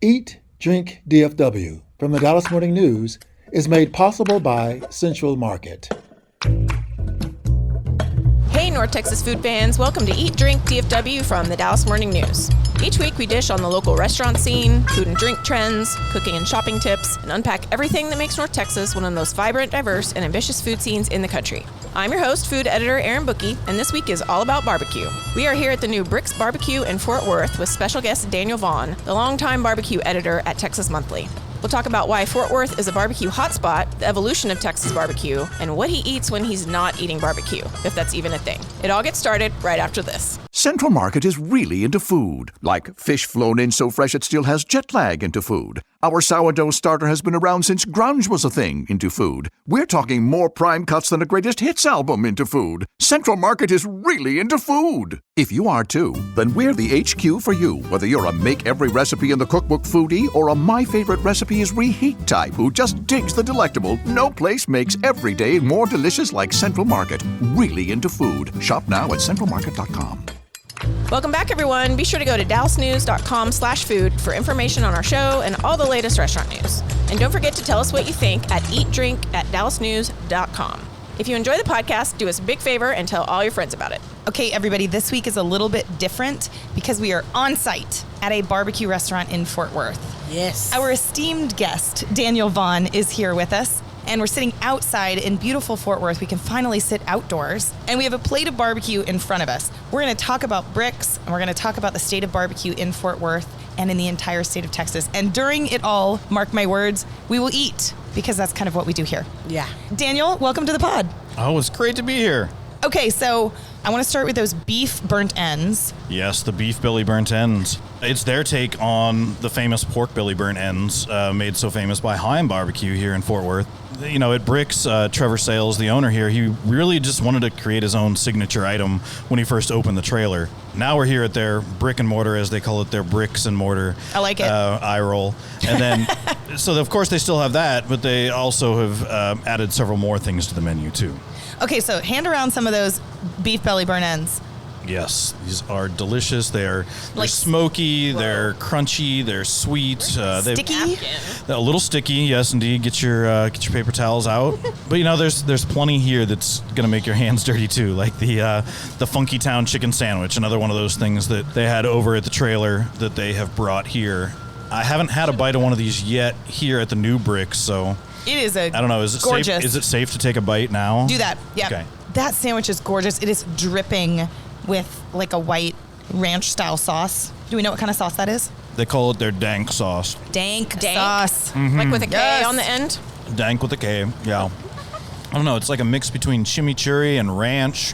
Eat, Drink, DFW from the Dallas Morning News is made possible by Central Market. Hey North Texas food fans, welcome to Eat, Drink, DFW from the Dallas Morning News. Each week we dish on the local restaurant scene, food and drink trends, cooking and shopping tips, and unpack everything that makes North Texas one of the most vibrant, diverse, and ambitious food scenes in the country. I'm your host, food editor Aaron Bookey, and this week is all about barbecue. We are here at the new Brix Barbecue in Fort Worth with special guest Daniel Vaughn, the longtime barbecue editor at Texas Monthly. We'll talk about why Fort Worth is a barbecue hotspot, the evolution of Texas barbecue, and what he eats when he's not eating barbecue, if that's even a thing. It all gets started right after this. Central Market is really into food, like fish flown in so fresh it still has jet lag into food. Our sourdough starter has been around since grunge was a thing into food. We're talking more prime cuts than a greatest hits album into food. Central Market is really into food. If you are too, then we're the HQ for you. Whether you're a make every recipe in the cookbook foodie or a my favorite recipe is reheat type who just digs the delectable, no place makes every day more delicious like Central Market. Really into food. Shop now at centralmarket.com. Welcome back, everyone. Be sure to go to dallasnews.com/food for information on our show and all the latest restaurant news. And don't forget to tell us what you think at eatdrink@dallasnews.com. If you enjoy the podcast, do us a big favor and tell all your friends about it. Okay, everybody, this week is a little bit different because we are on site at a barbecue restaurant in Fort Worth. Yes. Our esteemed guest, Daniel Vaughn, is here with us. And we're sitting outside in beautiful Fort Worth. We can finally sit outdoors. And we have a plate of barbecue in front of us. We're going to talk about Brix, and we're going to talk about the state of barbecue in Fort Worth and in the entire state of Texas. And during it all, mark my words, we will eat, because that's kind of what we do here. Yeah. Daniel, welcome to the pod. Oh, it's great to be here. Okay, so I want to start with those beef burnt ends. Yes, the beef belly burnt ends. It's their take on the famous pork belly burnt ends, made so famous by Heim Barbecue here in Fort Worth. You know, at Brix, Trevor Sales, the owner here, he really just wanted to create his own signature item when he first opened the trailer. Now we're here at their brick and mortar, as they call it, their bricks and mortar. I like it. Eye roll. And then, so of course they still have that, but they also have added several more things to the menu too. Okay, so hand around some of those beef belly burnt ends. Yes, these are delicious. They're Like- smoky, they're crunchy, they're sweet. Sticky? A little sticky, yes, indeed. Get your paper towels out. But you know, there's plenty here that's gonna make your hands dirty too, like the Funky Town chicken sandwich, another one of those things that they had over at the trailer that they have brought here. I haven't had a bite of one of these yet here at the new Brix, so It is I don't know. Is it gorgeous. safe? Is it safe to take a bite now? Do that. Yeah. Okay. That sandwich is gorgeous. It is dripping with like a white ranch style sauce. Do we know what kind of sauce that is? They call it their dank sauce. Dank Dank? sauce. Like with a K Yes. on the end? Dank with a K, yeah. I don't know, it's like a mix between chimichurri and ranch.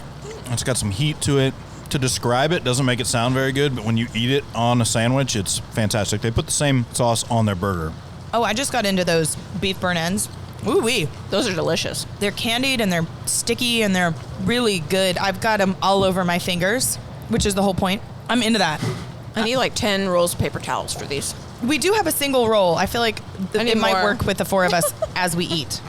It's got some heat to it. To describe it doesn't make it sound very good, but when you eat it on a sandwich, it's fantastic. They put the same sauce on their burger. Oh, I just got into those beef burnt ends. Ooh-wee. Those are delicious. They're candied and they're sticky and they're really good. I've got them all over my fingers, which is the whole point. I'm into that. I need like 10 rolls of paper towels for these. We do have a single roll. I feel like I need it might more. work with the four of us as we eat.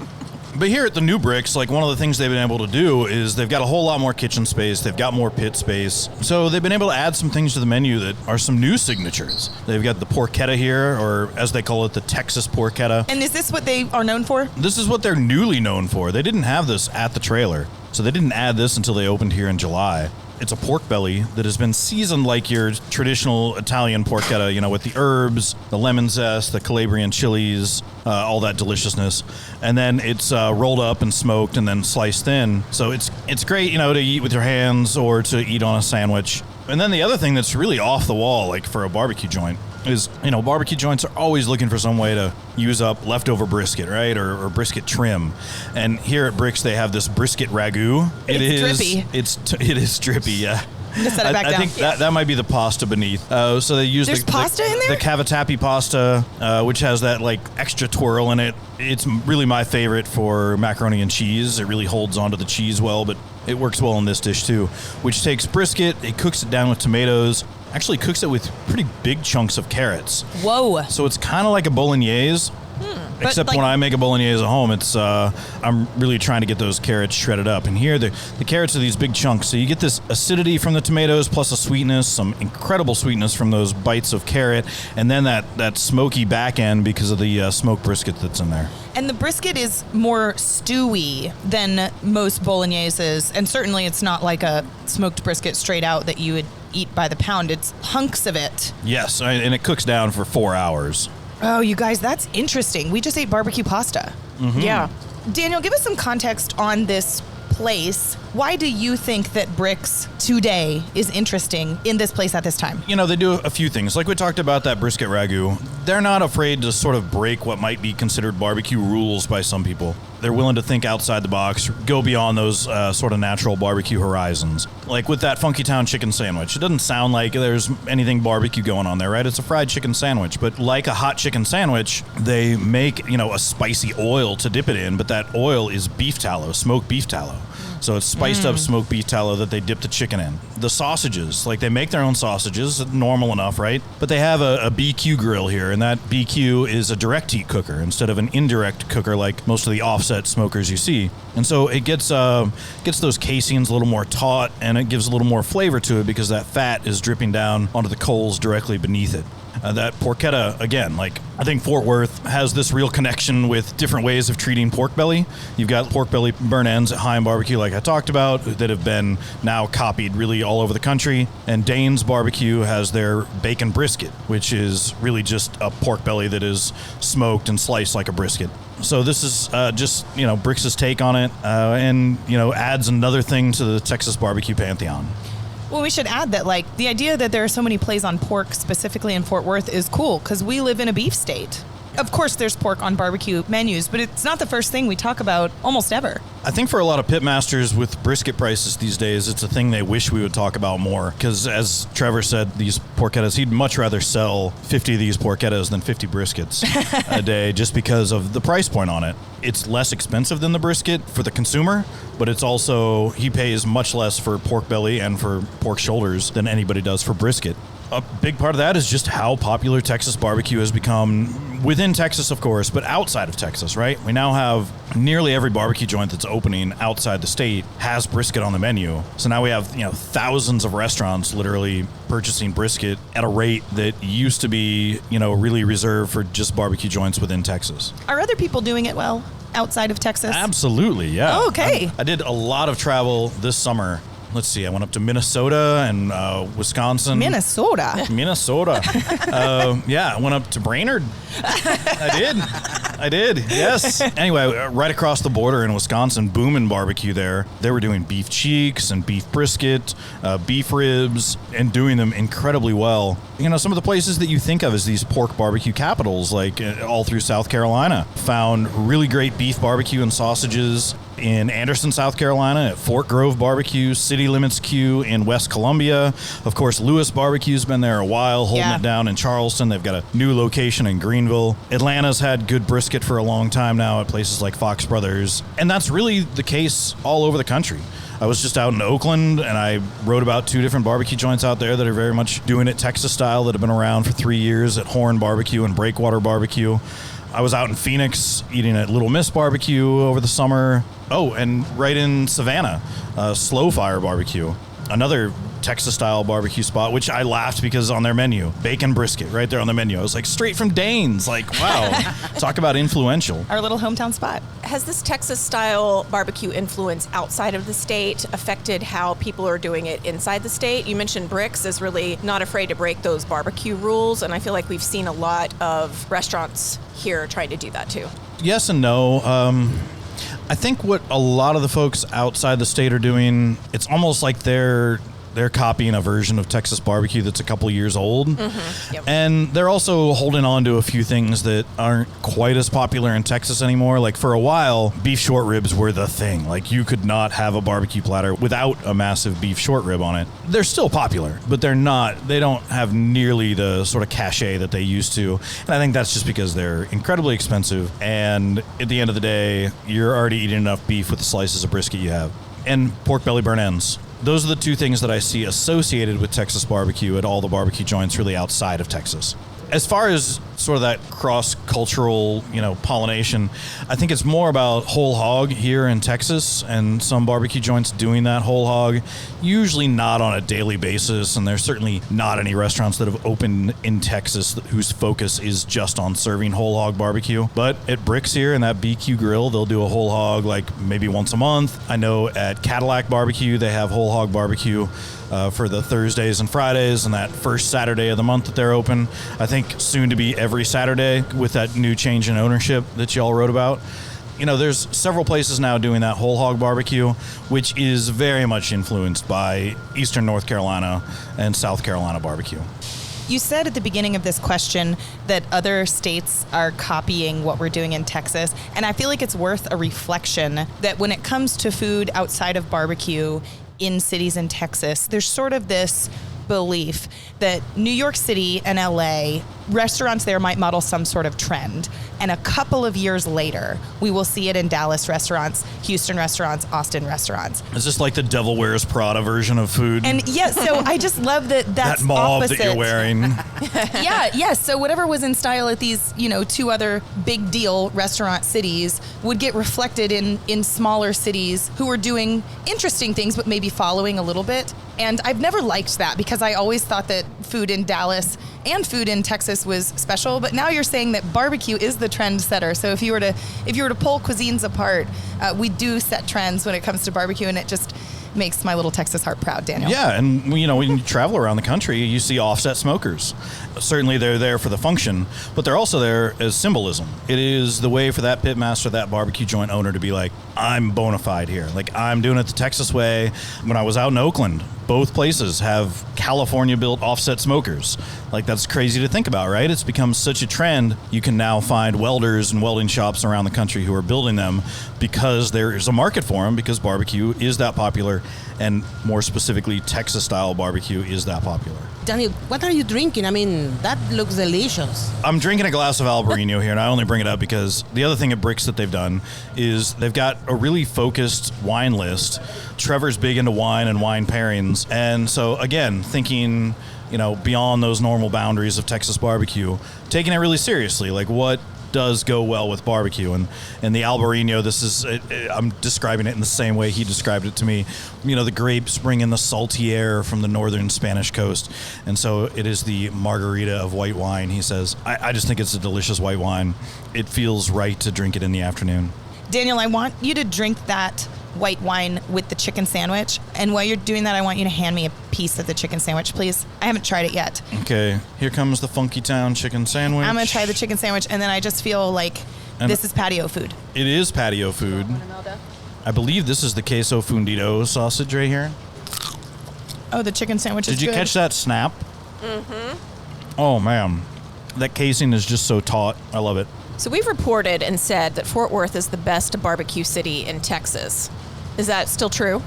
But here at the new Brix, like one of the things they've been able to do is they've got a whole lot more kitchen space. They've got more pit space. So they've been able to add some things to the menu that are some new signatures. They've got the porchetta here, or as they call it, the Texas porchetta. And is this what they are known for? This is what they're newly known for. They didn't have this at the trailer. So they didn't add this until they opened here in July. It's a pork belly that has been seasoned like your traditional Italian porchetta, you know, with the herbs, the lemon zest, the Calabrian chilies, all that deliciousness. And then it's rolled up and smoked and then sliced thin. So it's great, you know, to eat with your hands or to eat on a sandwich. And then the other thing that's really off the wall, like for a barbecue joint, is, you know, barbecue joints are always looking for some way to use up leftover brisket, right? Or brisket trim. And here at Brix, they have this brisket ragu. It's drippy. It is drippy, yeah. I'm gonna set it back I down. think that might be the pasta beneath. So they use There's pasta in there? the cavatappi pasta, which has that like extra twirl in it. It's really my favorite for macaroni and cheese. It really holds onto the cheese well, but it works well in this dish too, which takes brisket, it cooks it down with tomatoes, actually cooks it with pretty big chunks of carrots. Whoa. So it's kind of like a bolognese, Except when I make a bolognese at home, it's I'm really trying to get those carrots shredded up. And here, the carrots are these big chunks. So you get this acidity from the tomatoes plus a sweetness, some incredible sweetness from those bites of carrot, and then that smoky back end because of the smoked brisket that's in there. And the brisket is more stewy than most bologneses, and certainly it's not like a smoked brisket straight out that you would eat by the pound. It's hunks of it. Yes, and it cooks down for 4 hours. Oh, you guys, that's interesting. We just ate barbecue pasta. Mm-hmm. Yeah. Daniel, give us some context on this place. Why do you think that Brix today is interesting in this place at this time? You know, they do a few things. Like we talked about that brisket ragu. They're not afraid to sort of break what might be considered barbecue rules by some people. They're willing to think outside the box, go beyond those sort of natural barbecue horizons. Like with that Funky Town chicken sandwich. It doesn't sound like there's anything barbecue going on there, right? It's a fried chicken sandwich. But like a hot chicken sandwich, they make, a spicy oil to dip it in, but that oil is beef tallow, smoked beef tallow. So it's spiced up smoked beef tallow that they dip the chicken in. The sausages, like they make their own sausages, normal enough, right? But they have a BQ grill here, and that BQ is a direct heat cooker instead of an indirect cooker like most of the offset smokers you see. And so it gets those casings a little more taut, and it gives a little more flavor to it because that fat is dripping down onto the coals directly beneath it. That porchetta, again, I think Fort Worth has this real connection with different ways of treating pork belly. You've got pork belly burn ends at Heim Barbecue, like I talked about, that have been now copied really all over the country. And Dane's Barbecue has their bacon brisket, which is really just a pork belly that is smoked and sliced like a brisket. So this is just, Brix's take on it and, adds another thing to the Texas barbecue pantheon. Well, we should add that, the idea that there are so many plays on pork specifically in Fort Worth is cool because we live in a beef state. Of course, there's pork on barbecue menus, but it's not the first thing we talk about almost ever. I think for a lot of pitmasters with brisket prices these days, it's a thing they wish we would talk about more. Because as Trevor said, these porchettas, he'd much rather sell 50 of these porchettas than 50 briskets a day just because of the price point on it. It's less expensive than the brisket for the consumer, but it's also, he pays much less for pork belly and for pork shoulders than anybody does for brisket. A big part of that is just how popular Texas barbecue has become within Texas, of course, but outside of Texas, right? We now have nearly every barbecue joint that's opening outside the state has brisket on the menu. So now we have, thousands of restaurants literally purchasing brisket at a rate that used to be, really reserved for just barbecue joints within Texas. Are other people doing it well outside of Texas? Absolutely, yeah. Oh, okay. I did a lot of travel this summer. Let's see, I went up to Minnesota and Wisconsin. Minnesota? I went up to Brainerd. I did, yes. Anyway, right across the border in Wisconsin, Boomin' Barbecue there, they were doing beef cheeks and beef brisket, beef ribs, and doing them incredibly well. Some of the places that you think of as these pork barbecue capitals, like all through South Carolina, found really great beef barbecue and sausages in Anderson, South Carolina, at Fort Grove Barbecue, City Limits Q in West Columbia. Of course, Lewis Barbecue's been there a while, holding it down in Charleston. They've got a new location in Greenville. Atlanta's had good brisket for a long time now at places like Fox Brothers. And that's really the case all over the country. I was just out in Oakland, and I wrote about 2 different barbecue joints out there that are very much doing it Texas style, that have been around for 3 years at Horn Barbecue and Breakwater Barbecue. I was out in Phoenix eating at Little Miss Barbecue over the summer. Oh, and right in Savannah, Slow Fire Barbecue, another Texas-style barbecue spot, which I laughed because on their menu, bacon brisket right there on the menu. I was like, straight from Dane's. Wow, talk about influential. Our little hometown spot. Has this Texas-style barbecue influence outside of the state affected how people are doing it inside the state? You mentioned Brix is really not afraid to break those barbecue rules, and I feel like we've seen a lot of restaurants here trying to do that too. Yes and no. I think what a lot of the folks outside the state are doing, it's almost like they're copying a version of Texas barbecue that's a couple years old. Mm-hmm. Yep. And they're also holding on to a few things that aren't quite as popular in Texas anymore. Like for a while, beef short ribs were the thing. Like you could not have a barbecue platter without a massive beef short rib on it. They're still popular, but they don't have nearly the sort of cachet that they used to. And I think that's just because they're incredibly expensive. And at the end of the day, you're already eating enough beef with the slices of brisket you have. And pork belly burn ends. Those are the 2 things that I see associated with Texas barbecue at all the barbecue joints really outside of Texas. As far as sort of that cross-cultural, pollination. I think it's more about whole hog here in Texas, and some barbecue joints doing that whole hog, usually not on a daily basis, and there's certainly not any restaurants that have opened in Texas whose focus is just on serving whole hog barbecue. But at Brix here and that BQ Grill, they'll do a whole hog like maybe once a month. I know at Cadillac Barbecue, they have whole hog barbecue for the Thursdays and Fridays, and that first Saturday of the month that they're open. I think soon to be every Saturday with that new change in ownership that y'all wrote about. There's several places now doing that whole hog barbecue, which is very much influenced by Eastern North Carolina and South Carolina barbecue. You said at the beginning of this question that other states are copying what we're doing in Texas, and I feel like it's worth a reflection that when it comes to food outside of barbecue in cities in Texas, there's sort of this belief that New York City and LA, restaurants there might model some sort of trend. And a couple of years later, we will see it in Dallas restaurants, Houston restaurants, Austin restaurants. Is this like the Devil Wears Prada version of food? And yeah, so I just love that's that mob opposite. that you're wearing. Yeah. So whatever was in style at these, two other big deal restaurant cities would get reflected in smaller cities who were doing interesting things, but maybe following a little bit. And I've never liked that because I always thought that food in Dallas and food in Texas was special. But now you're saying that barbecue is the trendsetter. So if you were to pull cuisines apart, we do set trends when it comes to barbecue, and it just makes my little Texas heart proud, Daniel. Yeah, and when you travel around the country, you see offset smokers. Certainly they're there for the function, but they're also there as symbolism. It is the way for that pitmaster, that barbecue joint owner to be like, I'm bona fide here. Like, I'm doing it the Texas way. When I was out in Oakland, both places have California-built offset smokers. Like, that's crazy to think about, right? It's become such a trend. You can now find welders and welding shops around the country who are building them because there is a market for them, because barbecue is that popular, and more specifically, Texas-style barbecue is that popular. Daniel, what are you drinking? I mean, that looks delicious. I'm drinking a glass of Albarino here, and I only bring it up because the other thing at Brix that they've done is they've got a really focused wine list. Trevor's big into wine and wine pairings, and so again, thinking, beyond those normal boundaries of Texas barbecue, taking it really seriously, like what does go well with barbecue, and the Albarino, I'm describing it in the same way he described it to me. The grapes bring in the salty air from the northern Spanish coast, and so it is the margarita of white wine, he says. I just think it's a delicious white wine. It feels right to drink it in the afternoon. Daniel, I want you to drink that white wine with the chicken sandwich, and while you're doing that, I want you to hand me a piece of the chicken sandwich, please. I haven't tried it yet. Okay, here comes the Funky Town chicken sandwich. I'm going to try the chicken sandwich, and then I just feel like this is patio food. It is patio food. I believe this is the queso fundido sausage right here. Oh, the chicken sandwich is good. Did you catch that snap? Mm-hmm. Oh, man. That casing is just so taut. I love it. So we've reported and said that Fort Worth is the best barbecue city in Texas. Is that still true?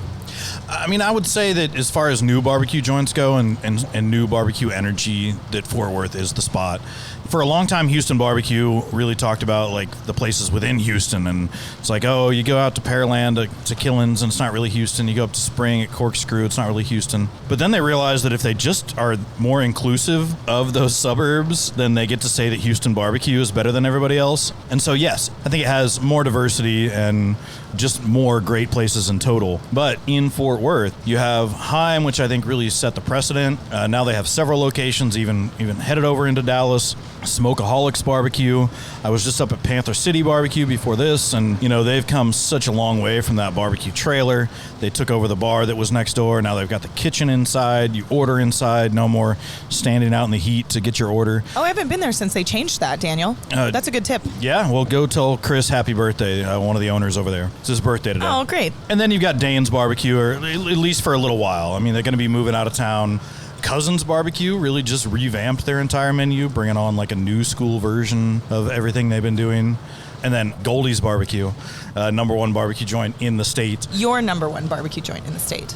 I mean, I would say that as far as new barbecue joints go and new barbecue energy, that Fort Worth is the spot. For a long time, Houston barbecue really talked about like the places within Houston, and it's like, oh, you go out to Pearland to Killins, and it's not really Houston. You go up to Spring at Corkscrew, it's not really Houston. But then they realized that if they just are more inclusive of those suburbs, then they get to say that Houston barbecue is better than everybody else. And so, yes, I think it has more diversity and just more great places in total. But in Fort Worth, you have Heim, which I think really set the precedent. Now they have several locations, even headed over into Dallas. Smokeaholics Barbecue. I was just up at Panther City Barbecue before this, and they've come such a long way from that barbecue trailer. They took over the bar that was next door. Now they've got the kitchen inside. You order inside. No more standing out in the heat to get your order. Oh, I haven't been there since they changed that, Daniel. That's a good tip. Yeah, well, go tell Chris happy birthday, one of the owners over there. It's his birthday today. Oh, great. And then you've got Dane's Barbecue, or at least for a little while. I mean, they're going to be moving out of town. Cousins Barbecue really just revamped their entire menu, bringing on like a new school version of everything they've been doing. And then Goldie's Barbecue, number one barbecue joint in the state. Your number one barbecue joint in the state.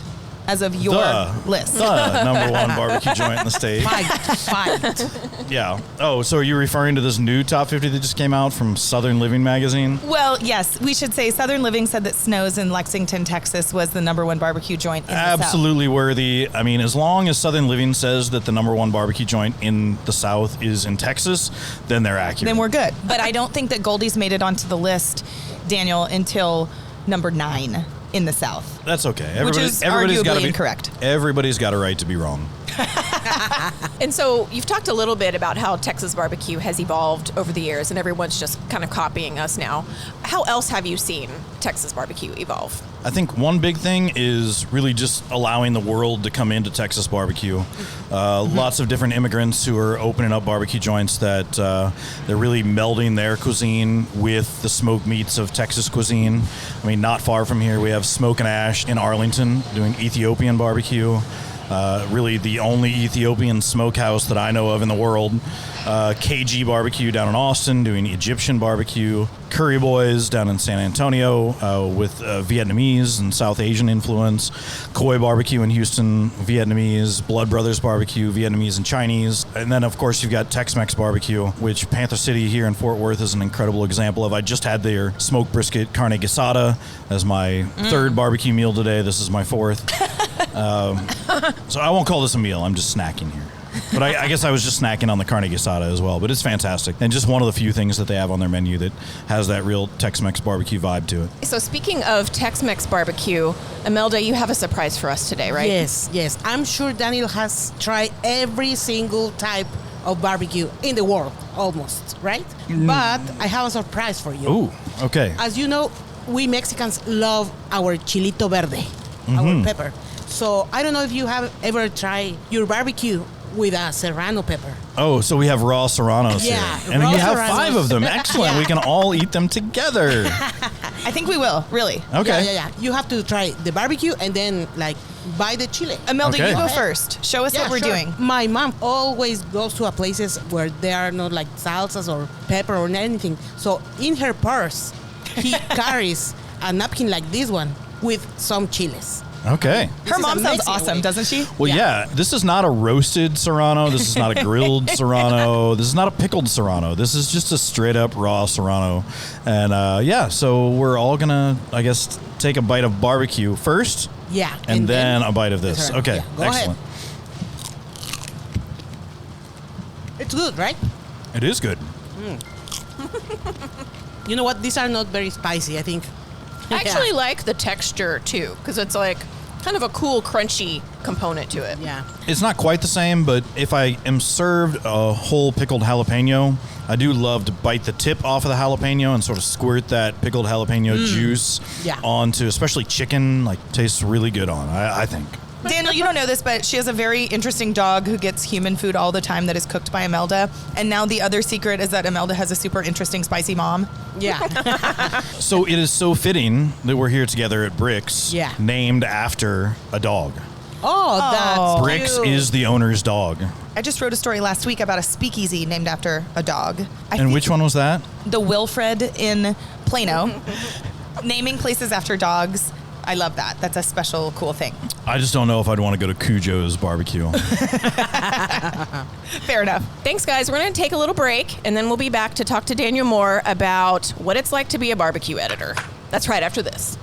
as of your list. The number one barbecue joint in the state. Fight. Yeah. Oh, so are you referring to this new top 50 that just came out from Southern Living magazine? Well, yes, we should say Southern Living said that Snow's in Lexington, Texas was the number one barbecue joint in the South. Absolutely worthy. I mean, as long as Southern Living says that the number one barbecue joint in the South is in Texas, then they're accurate. Then we're good. But I don't think that Goldie's made it onto the list, Daniel, until number 9 in the South. That's okay. Which is arguably incorrect. Everybody's got a right to be wrong. And so you've talked a little bit about how Texas barbecue has evolved over the years, and everyone's just kind of copying us now. How else have you seen Texas barbecue evolve? I think one big thing is really just allowing the world to come into Texas barbecue. Lots of different immigrants who are opening up barbecue joints that they're really melding their cuisine with the smoked meats of Texas cuisine. I mean, not far from here, we have Smoke and Ash in Arlington doing Ethiopian barbecue. Really the only Ethiopian smokehouse that I know of in the world. KG Barbecue down in Austin doing Egyptian barbecue. Curry Boys down in San Antonio with Vietnamese and South Asian influence. Koi Barbecue in Houston, Vietnamese. Blood Brothers Barbecue, Vietnamese and Chinese. And then, of course, you've got Tex-Mex Barbecue, which Panther City here in Fort Worth is an incredible example of. I just had their smoked brisket carne asada as my third barbecue meal today. This is my fourth. So I won't call this a meal. I'm just snacking here. But I guess I was just snacking on the carne asada as well. But it's fantastic. And just one of the few things that they have on their menu that has that real Tex-Mex barbecue vibe to it. So speaking of Tex-Mex barbecue, Imelda, you have a surprise for us today, right? Yes. I'm sure Daniel has tried every single type of barbecue in the world, almost, right? But I have a surprise for you. Ooh, okay. As you know, we Mexicans love our chilito verde, our pepper. So I don't know if you have ever tried your barbecue with a serrano pepper. Oh, so we have raw serranos Yeah, here. And raw you have serranos. 5 of them. Excellent. Yeah. We can all eat them together. I think we will, really. Okay. Yeah. You have to try the barbecue and then, buy the chile. Imelda, Okay. you go first. Show us what we're sure. doing. My mom always goes to places where there are not salsas or pepper or anything. So in her purse, he carries a napkin like this one with some chiles. Okay. This Her is mom a sounds Mexican awesome, way. doesn't she? Well, yeah, this is not a roasted serrano. This is not a grilled serrano. This is not a pickled serrano. This is just a straight up raw serrano. And so we're all going to, I guess, take a bite of barbecue first. Yeah. And then a bite of this. Serrano. Okay, Yeah, go excellent. ahead. It's good, right? It is good. You know what? These are not very spicy, I think. I actually like the texture, too, because it's kind of a cool, crunchy component to it. Yeah. It's not quite the same, but if I am served a whole pickled jalapeno, I do love to bite the tip off of the jalapeno and sort of squirt that pickled jalapeno juice onto, especially chicken. Tastes really good on, I think. Daniel, you don't know this, but she has a very interesting dog who gets human food all the time that is cooked by Imelda. And now the other secret is that Imelda has a super interesting spicy mom. Yeah. So it is so fitting that we're here together at Brix, named after a dog. Oh, that's Brix cute. is the owner's dog. I just wrote a story last week about a speakeasy named after a dog. And which one was that? The Wilfred in Plano. Naming places after dogs. I love that. That's a special, cool thing. I just don't know if I'd want to go to Cujo's barbecue. Fair enough. Thanks, guys. We're going to take a little break, and then we'll be back to talk to Daniel more about what it's like to be a barbecue editor. That's right after this.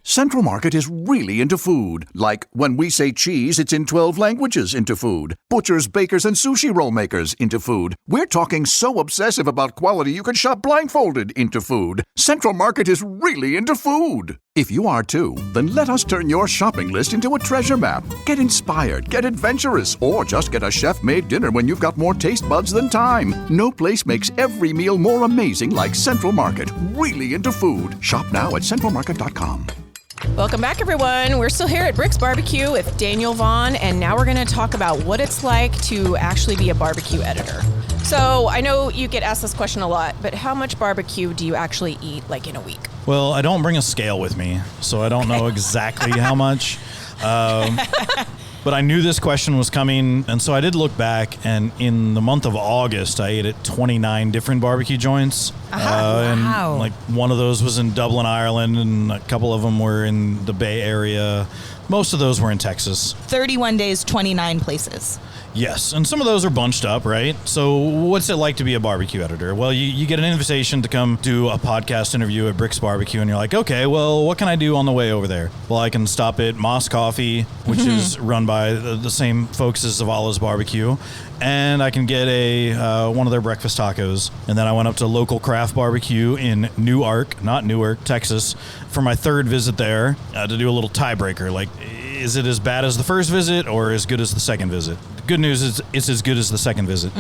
Central Market is really into food. Like when we say cheese, it's in 12 languages into food. Butchers, bakers, and sushi roll makers into food. We're talking so obsessive about quality you can shop blindfolded into food. Central Market is really into food. If you are too, then let us turn your shopping list into a treasure map. Get inspired, get adventurous, or just get a chef-made dinner when you've got more taste buds than time. No place makes every meal more amazing like Central Market. Really into food. Shop now at centralmarket.com. Welcome back, everyone. We're still here at Brix Barbecue with Daniel Vaughn, and now we're going to talk about what it's like to actually be a barbecue editor. So I know you get asked this question a lot, but how much barbecue do you actually eat in a week? Well, I don't bring a scale with me, so I don't know exactly how much. But I knew this question was coming, and so I did look back, and in the month of August, I ate at 29 different barbecue joints. And like one of those was in Dublin, Ireland, and a couple of them were in the Bay Area. Most of those were in Texas. 31 days, 29 places. Yes, and some of those are bunched up, right? So what's it like to be a barbecue editor? Well, you get an invitation to come do a podcast interview at Brix Barbecue, and you're like, okay, well, what can I do on the way over there? Well, I can stop at Moss Coffee, which is run by the same folks as Zavala's Barbecue, and I can get one of their breakfast tacos. And then I went up to Local Craft Barbecue in Newark, Texas, for my third visit there to do a little tiebreaker. Like, is it as bad as the first visit or as good as the second visit? The good news is it's as good as the second visit.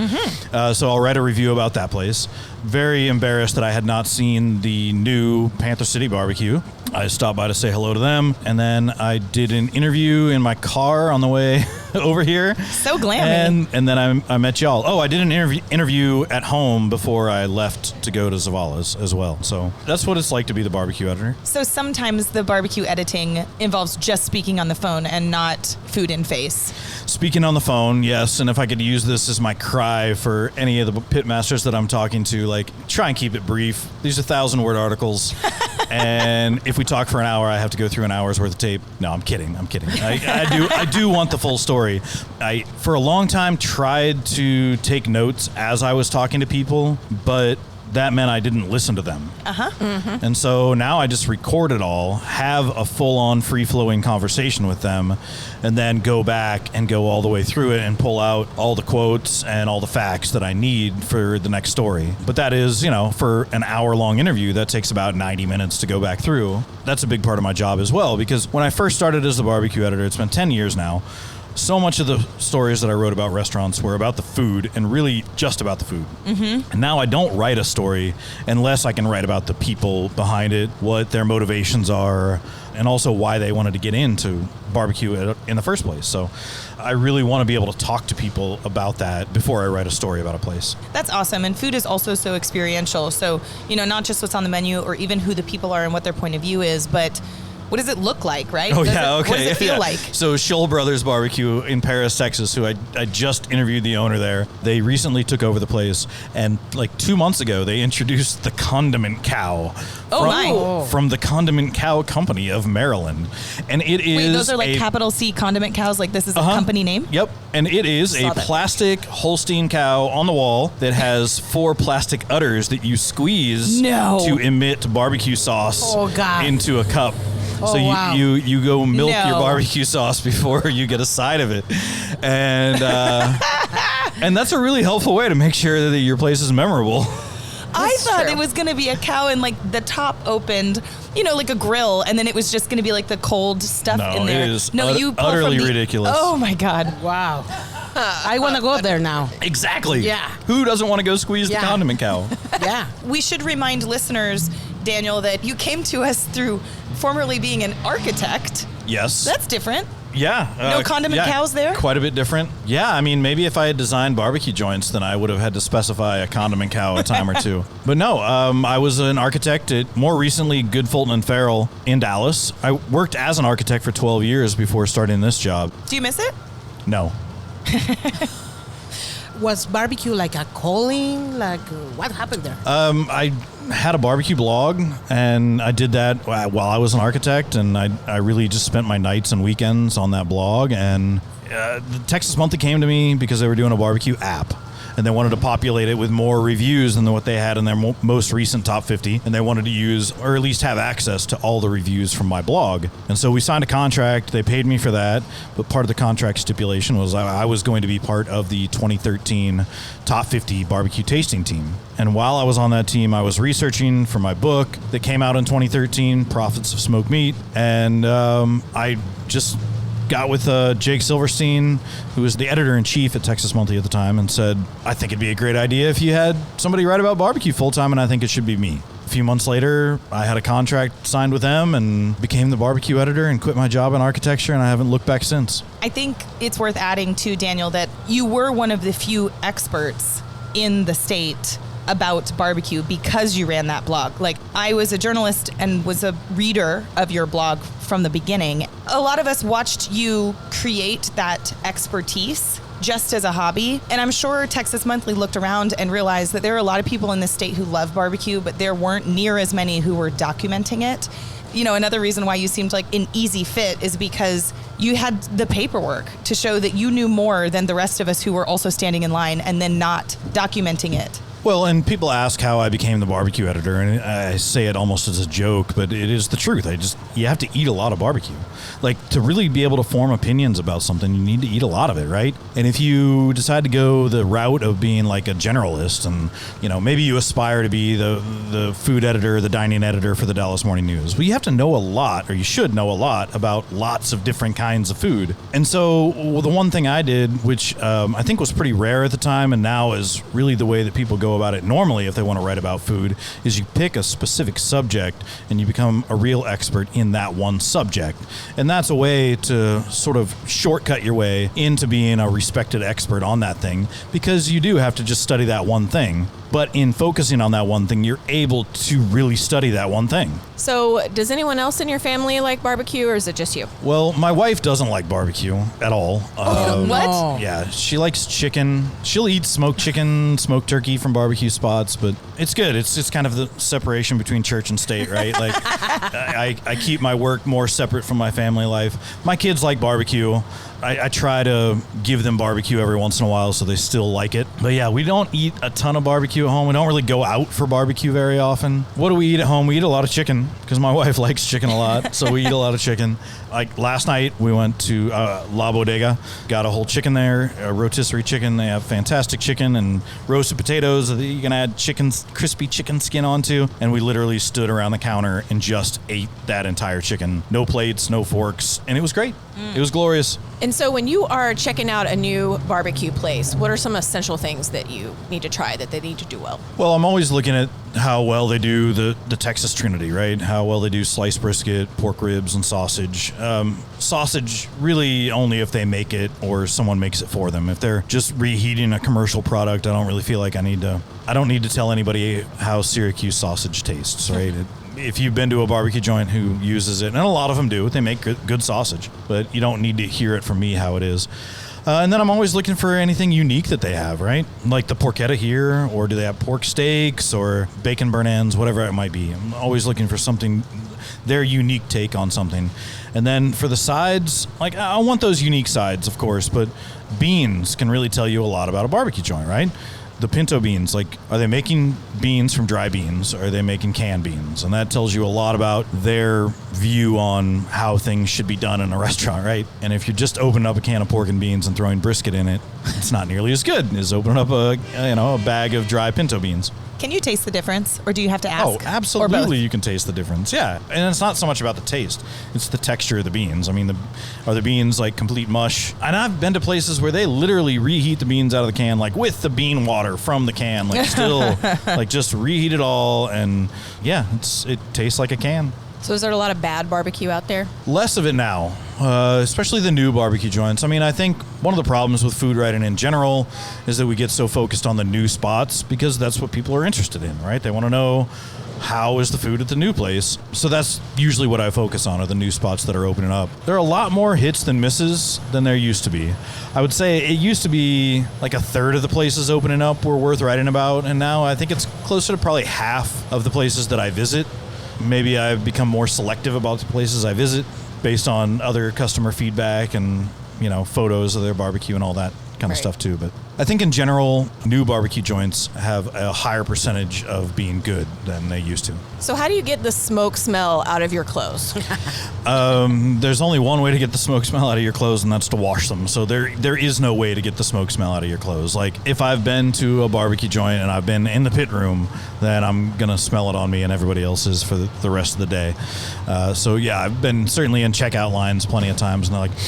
So I'll write a review about that place. Very embarrassed that I had not seen the new Panther City Barbecue. I stopped by to say hello to them, and then I did an interview in my car on the way over here. So glammy. And then I met y'all. Oh, I did an interview at home before I left to go to Zavala's as well. So that's what it's like to be the barbecue editor. So sometimes the barbecue editing involves just speaking on the phone and not food in face. Speaking on the phone, yes, and if I could use this as my cry for any of the pitmasters that I'm talking to, like, try and keep it brief. These are 1,000-word articles, and if we talk for an hour, I have to go through an hour's worth of tape. No, I'm kidding. I do want the full story. I, for a long time, tried to take notes as I was talking to people, but that meant I didn't listen to them. And so now I just record it all, have a full-on free-flowing conversation with them, and then go back and go all the way through it and pull out all the quotes and all the facts that I need for the next story. But that is, for an hour-long interview, that takes about 90 minutes to go back through. That's a big part of my job as well, because when I first started as the barbecue editor, it's been 10 years now, so much of the stories that I wrote about restaurants were about the food and really just about the food. And now I don't write a story unless I can write about the people behind it, what their motivations are, and also why they wanted to get into barbecue in the first place. So I really want to be able to talk to people about that before I write a story about a place. That's awesome. And food is also so experiential. So, not just what's on the menu or even who the people are and what their point of view is, but what does it look like, right? Oh, yeah, okay. What does it feel like? So Scholl Brothers Barbecue in Paris, Texas, who I just interviewed the owner there, they recently took over the place, and like 2 months ago, they introduced the condiment cow from the Condiment Cow Company of Maryland. And it is... Wait, those are like capital C condiment cows? Like this is a company name? Yep. And it is a plastic Holstein cow on the wall that has 4 plastic udders that you squeeze to emit barbecue sauce into a cup. So you go milk your barbecue sauce before you get a side of it. And and that's a really helpful way to make sure that your place is memorable. I thought it was going to be a cow and like the top opened, like a grill, and then it was just going to be like the cold stuff in there. It is utterly ridiculous. Oh my God. Wow. I want to go there now. Exactly. Yeah. Who doesn't want to go squeeze the condiment cow? Yeah. We should remind listeners, Daniel, that you came to us through formerly being an architect. Yes. That's different. Yeah. No condiment cows there? Quite a bit different. Yeah, I mean, maybe if I had designed barbecue joints, then I would have had to specify a condiment cow a time or two. But no, I was an architect at, more recently, Good Fulton and Farrell in Dallas. I worked as an architect for 12 years before starting this job. Do you miss it? No. Was barbecue like a calling? Like, what happened there? I had a barbecue blog, and I did that while I was an architect, and I really just spent my nights and weekends on that blog. And the Texas Monthly came to me because they were doing a barbecue app, and they wanted to populate it with more reviews than what they had in their most recent top 50, and they wanted to use, or at least have access to all the reviews from my blog. And so we signed a contract. They paid me for that, but part of the contract stipulation was I was going to be part of the 2013 top 50 barbecue tasting team. And while I was on that team, I was researching for my book that came out in 2013, Profits of Smoked Meat, and I just got with Jake Silverstein, who was the editor-in-chief at Texas Monthly at the time, and said, I think it'd be a great idea if you had somebody write about barbecue full-time, and I think it should be me. A few months later, I had a contract signed with them and became the barbecue editor and quit my job in architecture, and I haven't looked back since. I think it's worth adding, too, Daniel, that you were one of the few experts in the state about barbecue because you ran that blog. Like, I was a journalist and was a reader of your blog from the beginning. A lot of us watched you create that expertise just as a hobby. And I'm sure Texas Monthly looked around and realized that there are a lot of people in this state who love barbecue, but there weren't near as many who were documenting it. You know, another reason why you seemed like an easy fit is because you had the paperwork to show that you knew more than the rest of us who were also standing in line and then not documenting it. Well, and people ask how I became the barbecue editor, and I say it almost as a joke, but it is the truth. You have to eat a lot of barbecue. Like, to really be able to form opinions about something, you need to eat a lot of it, right? And if you decide to go the route of being like a generalist and, you know, maybe you aspire to be the food editor, the dining editor for the Dallas Morning News, well, you have to know a lot, or you should know a lot about lots of different kinds of food. And so the one thing I did, which I think was pretty rare at the time and now is really the way that people go about it normally if they want to write about food, is you pick a specific subject and you become a real expert in that one subject. And that's a way to sort of shortcut your way into being a respected expert on that thing, because you do have to just study that one thing. But in focusing on that one thing, you're able to really study that one thing. So does anyone else in your family like barbecue, or is it just you? Well, my wife doesn't like barbecue at all. What? Yeah, she likes chicken. She'll eat smoked chicken, smoked turkey from barbecue spots, but it's good. It's kind of the separation between church and state, right? Like, I keep my work more separate from my family life. My kids like barbecue. I try to give them barbecue every once in a while so they still like it. But yeah, we don't eat a ton of barbecue at home. We don't really go out for barbecue very often. What do we eat at home? We eat a lot of chicken because my wife likes chicken a lot. So we eat a lot of chicken. Like last night, we went to La Bodega, got a whole chicken there, a rotisserie chicken. They have fantastic chicken and roasted potatoes that you can add crispy chicken skin onto. And we literally stood around the counter and just ate that entire chicken. No plates, no forks. And it was great. It was glorious. And so when you are checking out a new barbecue place, what are some essential things that you need to try, that they need to do well? Well, I'm always looking at how well they do the Texas Trinity, right? How well they do sliced brisket, pork ribs, and sausage. Sausage really only if they make it or someone makes it for them. If they're just reheating a commercial product, I don't really feel like I don't need to tell anybody how Syracuse sausage tastes, right? If you've been to a barbecue joint who uses it, and a lot of them do, they make good sausage, but you don't need to hear it from me how it is. And then I'm always looking for anything unique that they have, right? Like the porchetta here, or do they have pork steaks or bacon burn ends, whatever it might be. I'm always looking for something, their unique take on something. And then for the sides, like I want those unique sides, of course, but beans can really tell you a lot about a barbecue joint, right? The pinto beans, like, are they making beans from dry beans, or are they making canned beans? And that tells you a lot about their view on how things should be done in a restaurant, right? And if you're just opening up a can of pork and beans and throwing brisket in it, it's not nearly as good as opening up a bag of dry pinto beans. Can you taste the difference, or do you have to ask? Oh, absolutely, you can taste the difference. Yeah, and it's not so much about the taste; it's the texture of the beans. I mean, are the beans like complete mush? And I've been to places where they literally reheat the beans out of the can, like with the bean water from the can, like still, like just reheat it all, and yeah, it tastes like a can. So is there a lot of bad barbecue out there? Less of it now, especially the new barbecue joints. I mean, I think one of the problems with food writing in general is that we get so focused on the new spots because that's what people are interested in, right? They want to know how is the food at the new place. So that's usually what I focus on, are the new spots that are opening up. There are a lot more hits than misses than there used to be. I would say it used to be like a third of the places opening up were worth writing about, and now I think it's closer to probably half of the places that I visit. Maybe I've become more selective about the places I visit based on other customer feedback and, photos of their barbecue and all that kind of stuff too. But I think in general, new barbecue joints have a higher percentage of being good than they used to. So how do you get the smoke smell out of your clothes? There's only one way to get the smoke smell out of your clothes, and that's to wash them. So there is no way to get the smoke smell out of your clothes. Like if I've been to a barbecue joint and I've been in the pit room, then I'm going to smell it on me and everybody else's for the rest of the day. So yeah, I've been certainly in checkout lines plenty of times, and they're like,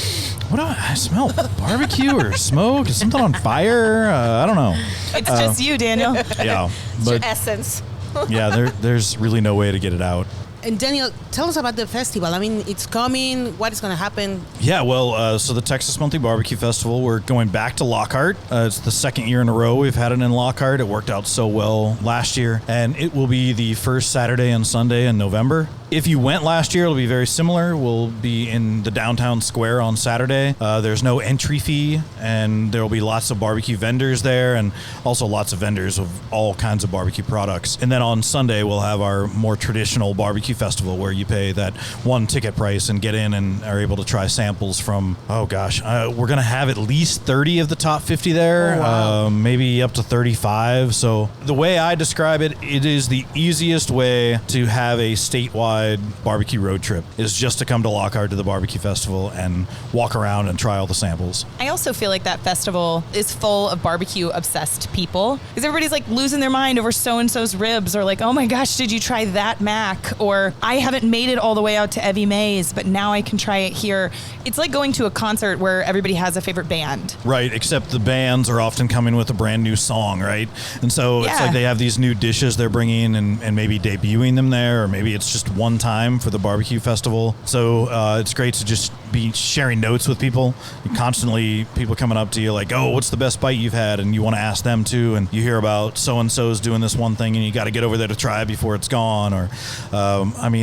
what do I smell? Barbecue or smoke? Is something on fire? I don't know. It's just you, Daniel. Yeah. It's your essence. Yeah, there's really no way to get it out. And Daniel, tell us about the festival. I mean, it's coming. What is going to happen? Yeah, well, so the Texas Monthly Barbecue Festival, we're going back to Lockhart. It's the second year in a row we've had it in Lockhart. It worked out so well last year. And it will be the first Saturday and Sunday in November. If you went last year, it'll be very similar. We'll be in the downtown square on Saturday. There's no entry fee, and there will be lots of barbecue vendors there, and also lots of vendors of all kinds of barbecue products. And then on Sunday, we'll have our more traditional barbecue festival where you pay that one ticket price and get in and are able to try samples from, we're going to have at least 30 of the top 50 there, maybe up to 35. So the way I describe it, it is the easiest way to have a statewide barbecue road trip is just to come to Lockhart to the barbecue festival and walk around and try all the samples. I also feel like that festival is full of barbecue obsessed people because everybody's like losing their mind over so-and-so's ribs, or like, oh my gosh, did you try that mac? Or I haven't made it all the way out to Evie Mae's, but now I can try it here. It's like going to a concert where everybody has a favorite band. Right, except the bands are often coming with a brand new song, right? And so it's like they have these new dishes they're bringing and maybe debuting them there, or maybe it's just one time for the barbecue festival. So it's great to just be sharing notes with people. Constantly people coming up to you like, oh, what's the best bite you've had? And you want to ask them too. And you hear about so-and-so's doing this one thing and you got to get over there to try it before it's gone. Or,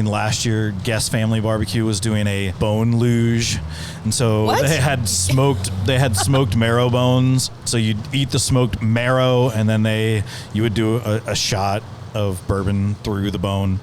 last year, Guest Family Barbecue was doing a bone luge. And so they had smoked marrow bones. So you'd eat the smoked marrow and then you would do a shot of bourbon through the bone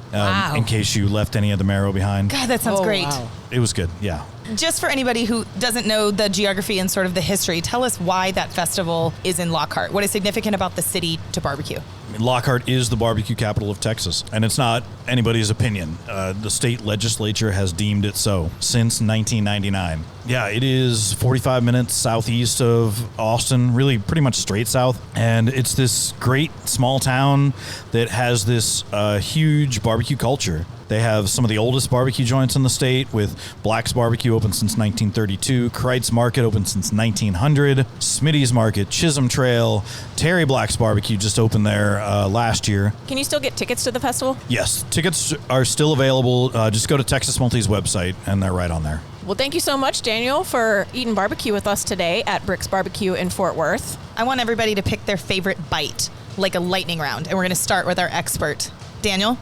in case you left any of the marrow behind. God, that sounds great. Wow. It was good, yeah. Just for anybody who doesn't know the geography and sort of the history, tell us why that festival is in Lockhart. What is significant about the city to barbecue? Lockhart is the barbecue capital of Texas, and it's not anybody's opinion. The state legislature has deemed it so since 1999. Yeah, it is 45 minutes southeast of Austin, really pretty much straight south. And it's this great small town that has this huge barbecue culture. They have some of the oldest barbecue joints in the state, with Black's Barbecue open since 1932, Kreitz Market open since 1900, Smitty's Market, Chisholm Trail, Terry Black's Barbecue just opened there last year. Can you still get tickets to the festival? Yes, tickets are still available. Just go to Texas Monthly's website, and they're right on there. Well, thank you so much, Daniel, for eating barbecue with us today at Brix Barbecue in Fort Worth. I want everybody to pick their favorite bite, like a lightning round, and we're going to start with our expert. Daniel?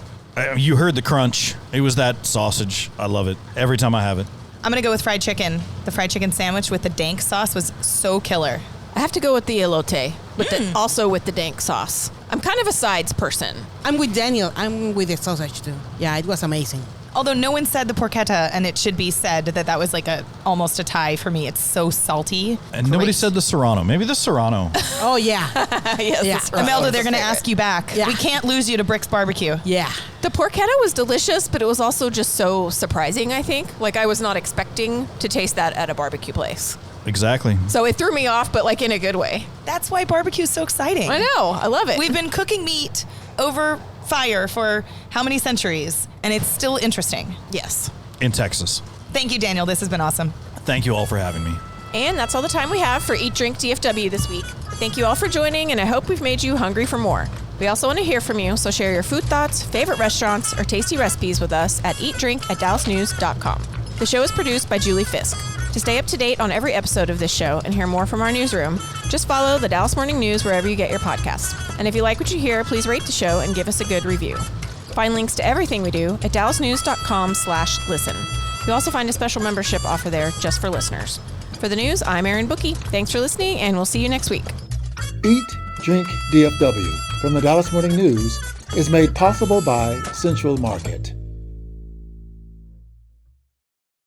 You heard the crunch. It was that sausage. I love it every time I have it. I'm going to go with fried chicken. The fried chicken sandwich with the dank sauce was so killer. I have to go with the elote, also with the dank sauce. I'm kind of a sides person. I'm with Daniel. I'm with the sausage too. Yeah, it was amazing. Although no one said the porchetta, and it should be said that was like almost a tie for me. It's so salty. And nobody said the Serrano. Maybe the Serrano. Oh, yeah. Yes, Yeah. the Serrano Imelda, is they're a going to favorite. ask you back. Yeah. We can't lose you to Brix Barbecue. Yeah. The porchetta was delicious, but it was also just so surprising, I think. Like, I was not expecting to taste that at a barbecue place. Exactly. So it threw me off, but like in a good way. That's why barbecue is so exciting. I know. I love it. We've been cooking meat over fire for how many centuries, and it's still interesting. Yes. In Texas. Thank you, Daniel. This has been awesome. Thank you all for having me. And that's all the time we have for Eat Drink DFW this week. Thank you all for joining, and I hope we've made you hungry for more. We also want to hear from you, so share your food thoughts, favorite restaurants, or tasty recipes with us at eatdrink@dallasnews.com. The show is produced by Julie Fisk. To stay up to date on every episode of this show and hear more from our newsroom, just follow the Dallas Morning News wherever you get your podcasts. And if you like what you hear, please rate the show and give us a good review. Find links to everything we do at dallasnews.com/listen. You'll also find a special membership offer there just for listeners. For the news, I'm Erin Bookie. Thanks for listening, and we'll see you next week. Eat, Drink, DFW from the Dallas Morning News is made possible by Central Market.